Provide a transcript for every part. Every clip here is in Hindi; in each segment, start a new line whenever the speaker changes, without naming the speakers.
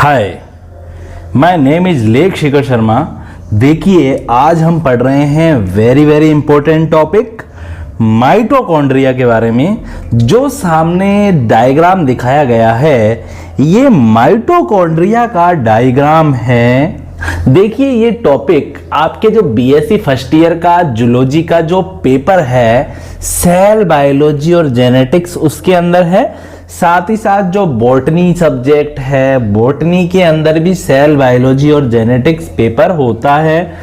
हाय, माय नेम इज लेख शेखर शर्मा। देखिए, आज हम पढ़ रहे हैं वेरी इंपॉर्टेंट टॉपिक माइटोकॉन्ड्रिया के बारे में। जो सामने डायग्राम दिखाया गया है, ये माइटोकॉन्ड्रिया का डायग्राम है। देखिए, ये टॉपिक आपके जो बीएससी फर्स्ट ईयर का जूलॉजी का जो पेपर है, सेल बायोलॉजी और जेनेटिक्स, उसके अंदर है। साथ ही साथ जो बॉटनी सब्जेक्ट है, बॉटनी के अंदर भी सेल बायोलॉजी और जेनेटिक्स पेपर होता है,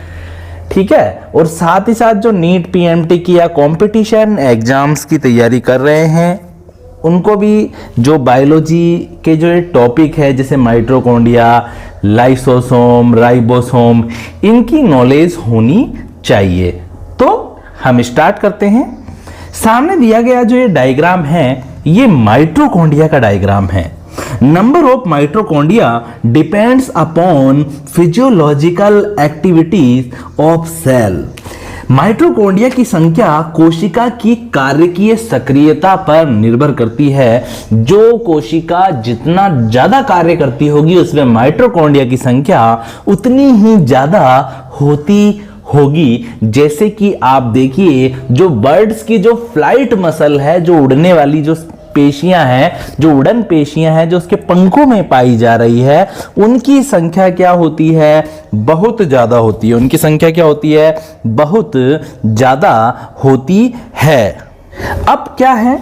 ठीक है। और साथ ही साथ जो नीट पीएमटी की या कंपटीशन एग्जाम्स की तैयारी कर रहे हैं, उनको भी जो बायोलॉजी के जो ये टॉपिक है, जैसे माइटोकॉन्ड्रिया, लाइसोसोम, राइबोसोम, इनकी नॉलेज होनी चाहिए। तो हम स्टार्ट करते हैं। सामने दिया गया जो ये डायग्राम है, ये माइटोकॉन्ड्रिया का डायग्राम है। Number of mitochondria depends upon physiological activities of cell. Mitochondria की संख्या कोशिका की कार्यकीय सक्रियता पर निर्भर करती है। जो कोशिका जितना ज्यादा कार्य करती होगी, उसमें माइटोकॉन्ड्रिया की संख्या उतनी ही ज्यादा होती होगी। जैसे कि आप देखिए, जो बर्ड्स की जो फ्लाइट मसल है, जो उड़ने वाली जो पेशियां हैं, जो उड़न पेशियां हैं, जो उसके पंखों में पाई जा रही है, उनकी संख्या क्या होती है? बहुत ज्यादा होती है। उनकी संख्या क्या होती है? बहुत ज्यादा होती है। अब क्या है,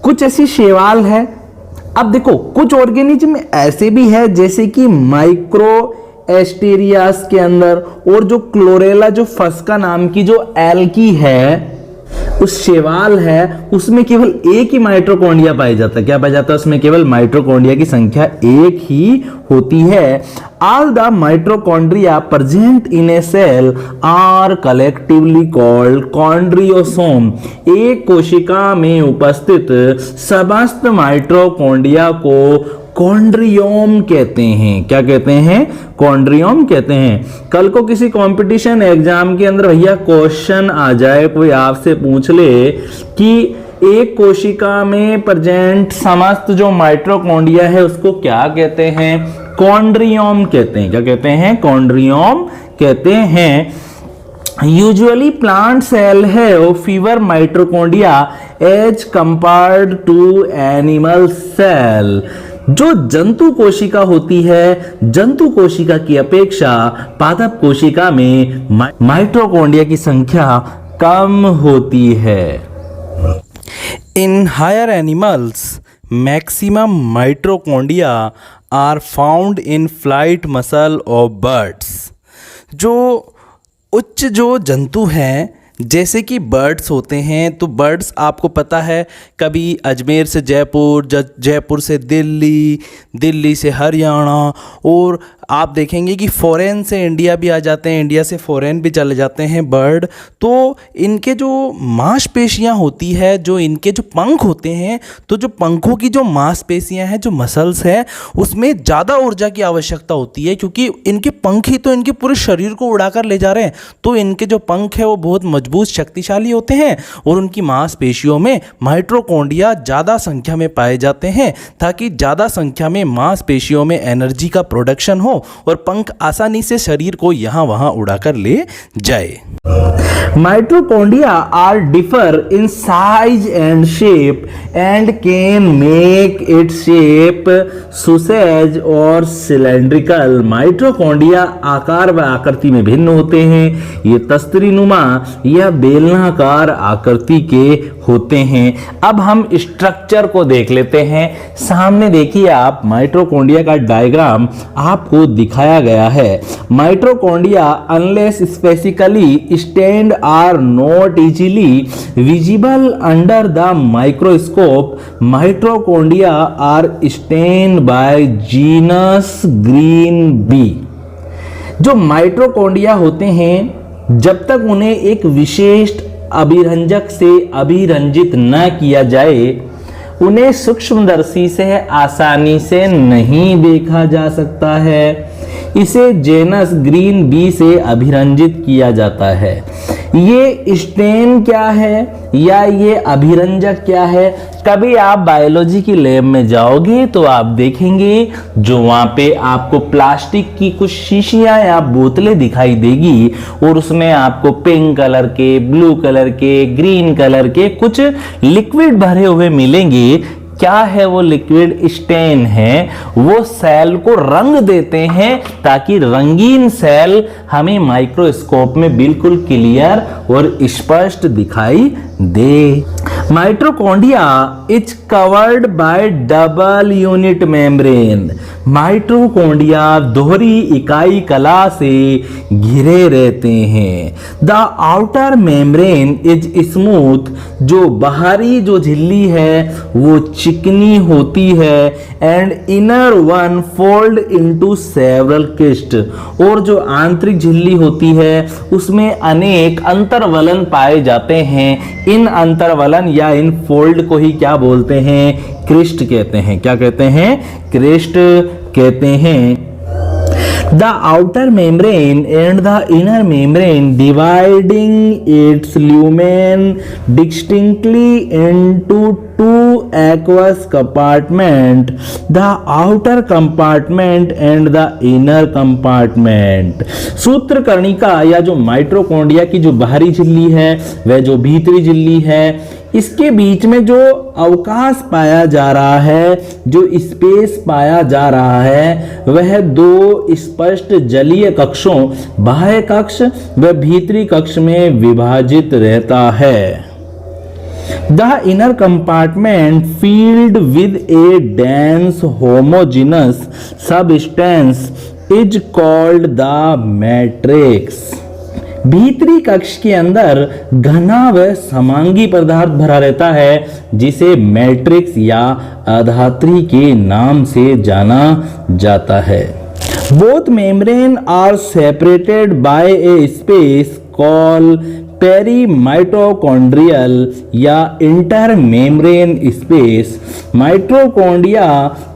कुछ ऐसी शैवाल है। अब देखो, कुछ ऑर्गेनिज्म ऐसे भी है, जैसे कि माइक्रो एस्टेरियास के अंदर, और जो क्लोरेला, जो फस्का नाम की जो एल्गी है, उस शैवाल है, उसमें केवल एक ही माइटोकॉन्ड्रिया पाया जाता है। क्या पाया जाता है? उसमें केवल माइटोकॉन्ड्रिया की संख्या एक ही होती है। All the mitochondria present in a cell are collectively called chondriosome. एक कोशिका में उपस्थित समस्त माइटोकॉन्ड्रिया को कॉन्ड्रियोम कहते हैं। क्या कहते हैं? कॉन्ड्रियोम कहते हैं। कल को किसी कंपटीशन एग्जाम के अंदर भैया क्वेश्चन आ जाए, कोई आपसे पूछ ले कि एक कोशिका में प्रेजेंट समस्त जो माइटोकॉन्ड्रिया है, उसको क्या कहते हैं? कॉन्ड्रियोम कहते हैं। क्या कहते हैं? कॉन्ड्रियोम कहते हैं। Usually plant cell have fewer mitochondria as compared to animal cell। जो जंतु कोशिका होती है, जंतु कोशिका की अपेक्षा पादप कोशिका में माइटोकॉन्ड्रिया की संख्या कम होती है। In higher animals maximum mitochondria are found in flight muscle of birds. जो उच्च जो जंतु हैं, जैसे कि बर्ड्स होते हैं, तो बर्ड्स आपको पता है, कभी अजमेर से जयपुर, जयपुर से दिल्ली, दिल्ली से हरियाणा, और आप देखेंगे कि फॉरेन से इंडिया भी आ जाते हैं, इंडिया से फॉरेन भी चले जाते हैं बर्ड। तो इनके जो मांसपेशियां होती है, जो इनके जो पंख होते हैं, तो जो पंखों की जो मांसपेशियां हैं, जो मसल्स हैं, उसमें ज़्यादा ऊर्जा की आवश्यकता होती है, क्योंकि इनके पंख ही तो इनके पूरे शरीर को उड़ाकर ले जा रहे हैं। तो इनके जो पंख है वो बहुत मजबूत, शक्तिशाली होते हैं, और उनकी मांसपेशियों में माइटोकॉन्ड्रिया ज़्यादा संख्या में पाए जाते हैं, ताकि ज़्यादा संख्या में मांसपेशियों में एनर्जी का प्रोडक्शन हो और पंख आसानी से शरीर को यहां वहां उड़ाकर ले जाए। Mitochondria are differ in size and shape and can make its shape sausage और सिलेंड्रिकल। माइटोकॉन्ड्रिया आकार व आकृति में भिन्न होते हैं। ये तस्तरीनुमा या बेलनाकार आकृति के होते हैं। अब हम स्ट्रक्चर को देख लेते हैं। सामने देखिए आप, माइटोकॉन्ड्रिया का डायग्राम आपको दिखाया गया है। Mitochondria unless specifically stained are not easily visible under the microscope. Mitochondria are stained by Janus green B. जो माइटोकॉन्ड्रिया होते हैं, जब तक उन्हें एक विशेष अभिरंजक से अभिरंजित न किया जाए, उन्हें सूक्ष्मदर्शी से आसानी से नहीं देखा जा सकता है। इसे जेनस ग्रीन बी से अभिरंजित किया जाता है। ये स्टेन क्या है या ये अभिरंजक क्या है? कभी आप बायोलॉजी की लैब में जाओगे तो आप देखेंगे जो वहां पे आपको प्लास्टिक की कुछ शीशियां या बोतलें दिखाई देगी और उसमें आपको पिंक कलर के, ब्लू कलर के, ग्रीन कलर के कुछ लिक्विड भरे हुए मिलेंगे। क्या है वो लिक्विड? स्टेन है। वो सेल को रंग देते हैं ताकि रंगीन सेल हमें माइक्रोस्कोप में बिल्कुल क्लियर और स्पष्ट दिखाई दे। Mitochondria is covered by double unit membrane. Mitochondria दोहरी इकाई कला से घिरे रहते हैं। The outer membrane is smooth. जो बाहरी जो झिल्ली है वो चिकनी होती है and inner one fold into several cristae. और जो आंतरिक झिल्ली होती है उसमें अनेक अंतर्वलन पाए जाते हैं। इन अंतर्वलन या इन फोल्ड को ही क्या बोलते हैं? क्रिस्ट कहते हैं। क्या कहते हैं? क्रिस्ट कहते हैं। The outer membrane and the inner membrane dividing its lumen distinctly into two aqueous compartment, the outer compartment and the inner compartment। सूत्रकर्णिका या जो माइटोकॉन्ड्रिया की जो बाहरी झिल्ली है वह जो भीतरी झिल्ली है, इसके बीच में जो अवकाश पाया जा रहा है, जो स्पेस पाया जा रहा है, वह दो स्पष्ट जलीय कक्षों बाह्य कक्ष व भीतरी कक्ष में विभाजित रहता है। The inner compartment filled with a dense homogeneous substance is called the matrix। भीतरी कक्ष के अंदर घना व समांगी पदार्थ भरा रहता है जिसे मैट्रिक्स या अधात्री के नाम से जाना जाता है। Both membrane are separated by a space called perimitochondrial या इंटरमेम्ब्रेन स्पेस। माइटोकॉन्ड्रिया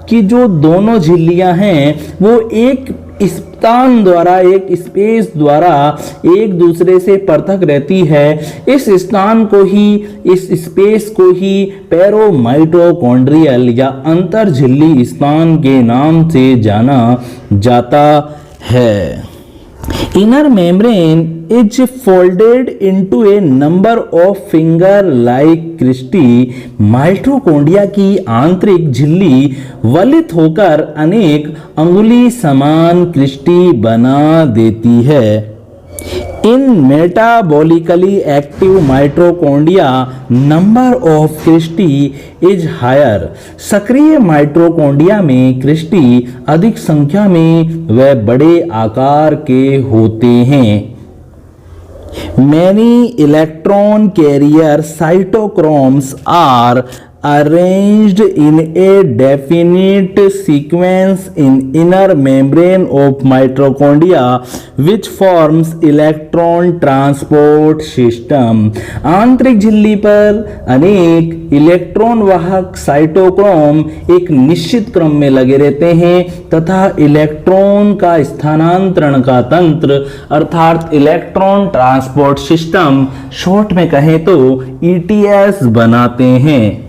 की जो दोनों झिल्लियां हैं वो एक स्थान द्वारा, एक स्पेस द्वारा एक दूसरे से पृथक रहती है। इस स्थान को ही, इस स्पेस को ही पेरोमाइटोकॉन्ड्रियल या अंतर झिल्ली स्थान के नाम से जाना जाता है। Inner membrane is folded into a number of finger-like cristae। Mitochondria की आंतरिक झिल्ली वलित होकर अनेक अंगुली समान क्रिस्टी बना देती है। In metabolically active mitochondria, number of cristae is higher। सक्रिय माइटोकॉन्ड्रिया में क्रिस्टी अधिक संख्या में व बड़े आकार के होते हैं। Many electron carrier cytochromes are arranged in a definite sequence in inner membrane of mitochondria which forms electron transport system। आंतरिक झिल्ली पर अनेक इलेक्ट्रॉन वाहक साइटोक्रोम एक निश्चित क्रम में लगे रहते हैं तथा इलेक्ट्रॉन का स्थानांतरण का तंत्र अर्थात इलेक्ट्रॉन ट्रांसपोर्ट सिस्टम शॉर्ट में कहें तो ETS बनाते हैं।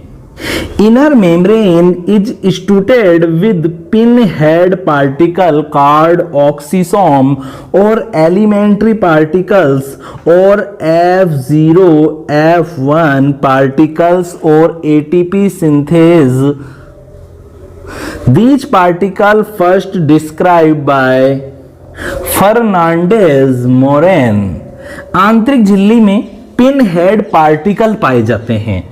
Inner membrane is studded with pinhead particle called oxysome or elementary particles or F0 F1 particles or ATP synthase। These particles first described by Fernandez Moran. आंतरिक झिल्ली में पिन हेड पार्टिकल पाए जाते हैं।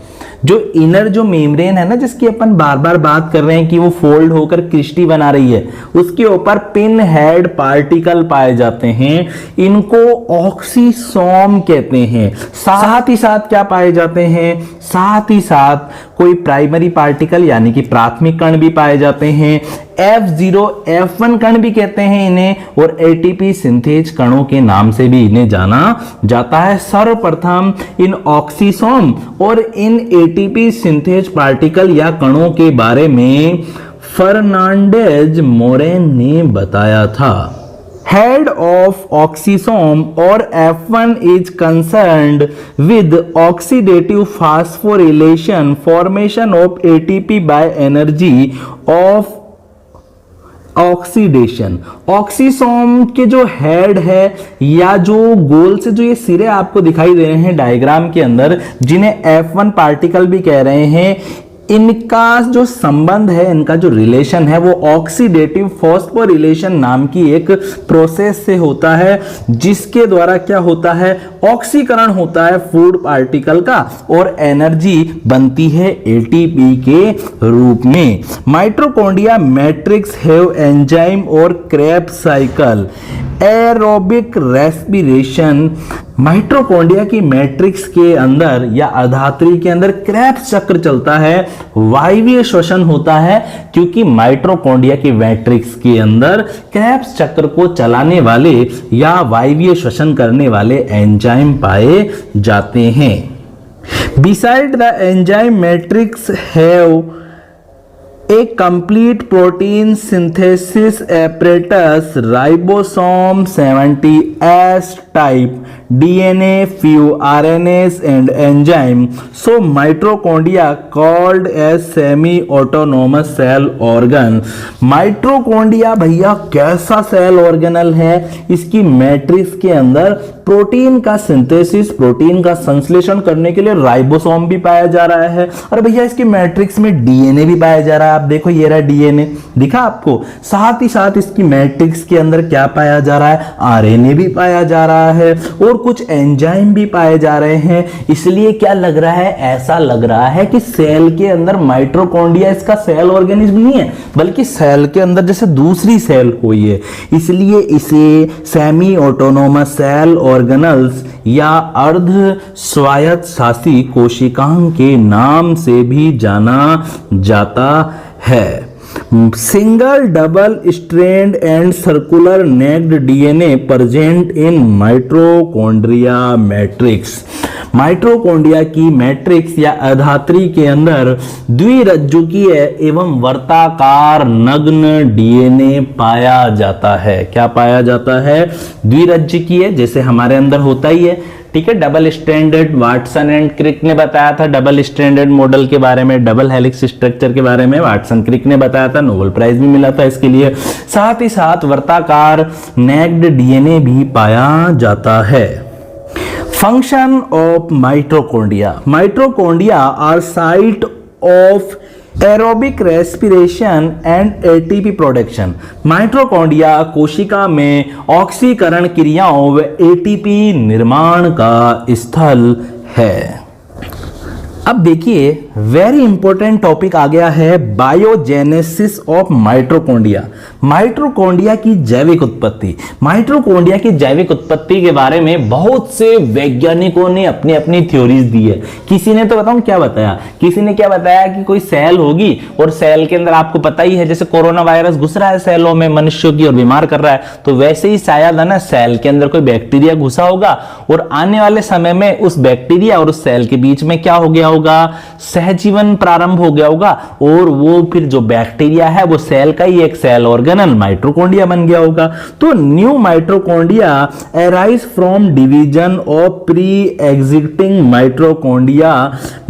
जो इनर जो मेम्ब्रेन है ना, जिसकी अपन बार बार बात कर रहे हैं कि वो फोल्ड होकर क्रिस्टी बना रही है, उसके ऊपर पिन हेड पार्टिकल पाए जाते हैं। इनको ऑक्सीसोम कहते हैं। साथ ही साथ क्या पाए जाते हैं? साथ ही साथ कोई प्राइमरी पार्टिकल यानी कि प्राथमिक कण भी पाए जाते हैं। F0 F1 कण भी कहते हैं इन्हें और ATP सिंथेज कणों के नाम से भी इन्हें जाना जाता है। सर्वप्रथम इन ऑक्सीसोम और इन ATP सिंथेज पार्टिकल या कणों के बारे में फर्नांडेज मोरेन ने बताया था। head of oxysome or F1 is concerned with oxidative phosphorylation formation of ATP by energy of oxidation. Oxysome के जो हेड है या जो गोल से जो ये सिरे आपको दिखाई दे रहे हैं डायग्राम के अंदर, जिन्हें F1 पार्टिकल भी कह रहे हैं, इनका जो संबंध है, इनका जो रिलेशन है वो ऑक्सीडेटिव फॉस्फोरिलेशन नाम की एक प्रोसेस से होता है, जिसके द्वारा क्या होता है, ऑक्सीकरण होता है फूड पार्टिकल का और एनर्जी बनती है एटीपी के रूप में। माइटोकॉन्ड्रिया मैट्रिक्स हैव एंजाइम और Krebs cycle aerobic respiration. Mitochondria की मैट्रिक्स के अंदर या अर्धात्री के अंदर क्रेब्स चक्र चलता है, वायवीय श्वसन होता है, क्योंकि माइटोकॉन्ड्रिया की मैट्रिक्स के अंदर क्रेब्स चक्र को चलाने वाले या वायवीय श्वसन करने वाले एंजाइम पाए जाते हैं। Beside the enzyme matrix have a complete protein synthesis apparatus, ribosome 70S type, DNA, few RNAs and enzyme. So mitochondria called as semi-autonomous cell organ. Mitochondria भैया कैसा सेल ऑर्गेनल है, इसकी मैट्रिक्स के अंदर प्रोटीन का सिंथेसिस, प्रोटीन का संश्लेषण करने के लिए राइबोसोम भी पाया जा रहा है, और भैया इसकी मैट्रिक्स में डीएनए भी पाया जा रहा है। आप देखो ये रहा डीएनए, दिखा आपको। साथ ही साथ इसकी मैट्रिक्स के अंदर क्या पाया जा रहा है, आरएनए भी पाया जा रहा है और कुछ एंजाइम भी पाए जा रहे हैं। इसलिए क्या लग रहा है, ऐसा लग रहा है कि सेल के अंदर माइटोकॉन्ड्रिया इसका सेल ऑर्गेनिज्म नहीं है, बल्कि सेल के अंदर जैसे दूसरी सेल हुई है, इसलिए इसे सेमी ऑटोनोमस सेल ऑर्गेनल्स या अर्ध स्वायत्त शासी कोशिकाओं के नाम से भी जाना जाता है। Single, double strand and circular naked DNA present in mitochondria matrix. Mitochondria की मैट्रिक्स या अर्धात्री के अंदर द्विरज्जुकीय एवं वर्ताकार नग्न डीएनए पाया जाता है। क्या पाया जाता है, द्विरज्जुकीय, जैसे हमारे अंदर होता ही है, ठीक है। Double stranded, Watson and Crick ने बताया था डबल स्ट्रैंडेड मॉडल के बारे में, डबल हेलिक्स स्ट्रक्चर के बारे में वाटसन क्रिक ने बताया था, नोबेल प्राइज भी मिला था इसके लिए। साथ ही साथ वर्ताकार नेक्ड डीएनए भी पाया जाता है। Function of mitochondria. Mitochondria are site of aerobic respiration and ATP production. Mitochondria कोशिका में ऑक्सीकरण क्रियाओं व एटीपी निर्माण का स्थल है। अब देखिए वेरी इंपॉर्टेंट टॉपिक आ गया है, बायोजेनेसिस ऑफ माइटोकॉन्ड्रिया। माइटोकॉन्ड्रिया की जैविक उत्पत्ति। माइटोकॉन्ड्रिया की जैविक उत्पत्ति के बारे में बहुत से वैज्ञानिकों ने अपनी अपनी थ्योरीज दी है। किसी ने तो बताऊं क्या बताया, किसी ने क्या बताया कि कोई सेल होगी और सेल के अंदर आपको पता ही है जैसे कोरोना वायरस घुस रहा है सेलों में मनुष्यों की और बीमार कर रहा है, तो वैसे ही शायद है ना सेल के अंदर कोई बैक्टीरिया घुसा होगा और आने वाले समय में उस बैक्टीरिया और उस सेल के बीच में क्या हो गया होगा, सहजीवन प्रारंभ हो गया होगा और वो फिर जो बैक्टीरिया है वो सेल का ही एक सेल ऑर्गेनल माइटोकॉन्ड्रिया बन गया होगा। तो new mitochondria arise from division of pre existing mitochondria.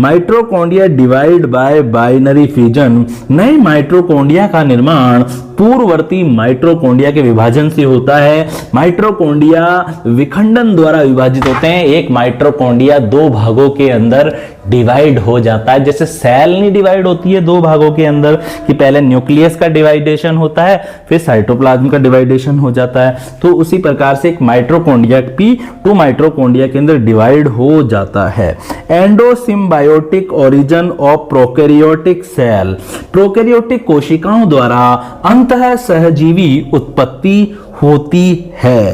Mitochondria divide by binary fusion. नए माइटोकॉन्ड्रिया का निर्माण पूर्ववर्ती माइटोकॉन्ड्रिया के विभाजन से होता है। माइटोकॉन्ड्रिया विखंडन द्वारा विभाजित होते हैं। एक माइटोकॉन्ड्रिया दो भागों के अंदर डिवाइड हो जाता है, जैसे सेल नहीं डिवाइड होती है दो भागों के अंदर कि पहले न्यूक्लियस का डिवाइडेशन होता है फिर साइटोप्लाज्म का डिवाइडेशन हो जाता है, तो उसी प्रकार से एक माइटोकॉन्ड्रिया भी टू माइटोकॉन्ड्रिया के अंदर डिवाइड हो जाता है। Endosymbiotic origin of prokaryotic cell. Prokaryotic कोशिकाओं द्वारा अंतः सहजीवी उत्पत्ति होती है।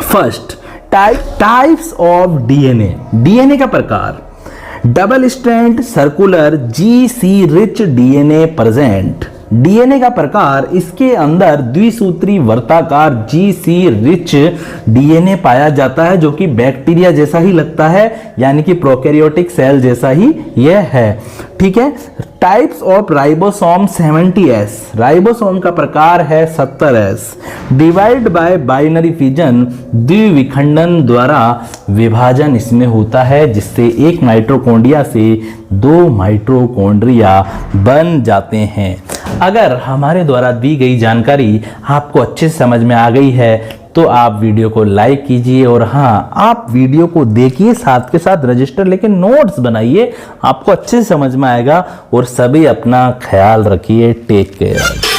First types of DNA. DNA का प्रकार double strand circular GC rich DNA present. DNA का प्रकार, इसके अंदर द्विसूत्री वर्ताकार GC रिच डीएनए पाया जाता है, जो कि बैक्टीरिया जैसा ही लगता है, यानी कि प्रोकैरियोटिक सेल जैसा ही यह है। ठीक है। Types of ribosome 70S, ribosome का प्रकार है 70S। Divide by binary fission, द्विविखंडन द्वारा विभाजन इसमें होता है, जिससे एक माइटोकॉन्ड्रिया से 2 माइटोकॉन्ड्रिया बन जाते हैं। अगर हमारे द्वारा दी गई जानकारी आपको अच्छे से समझ में आ गई है तो आप वीडियो को लाइक कीजिए, और हाँ, आप वीडियो को देखिए, साथ के साथ रजिस्टर लेके नोट्स बनाइए, आपको अच्छे से समझ में आएगा। और सभी अपना ख्याल रखिए। Take care.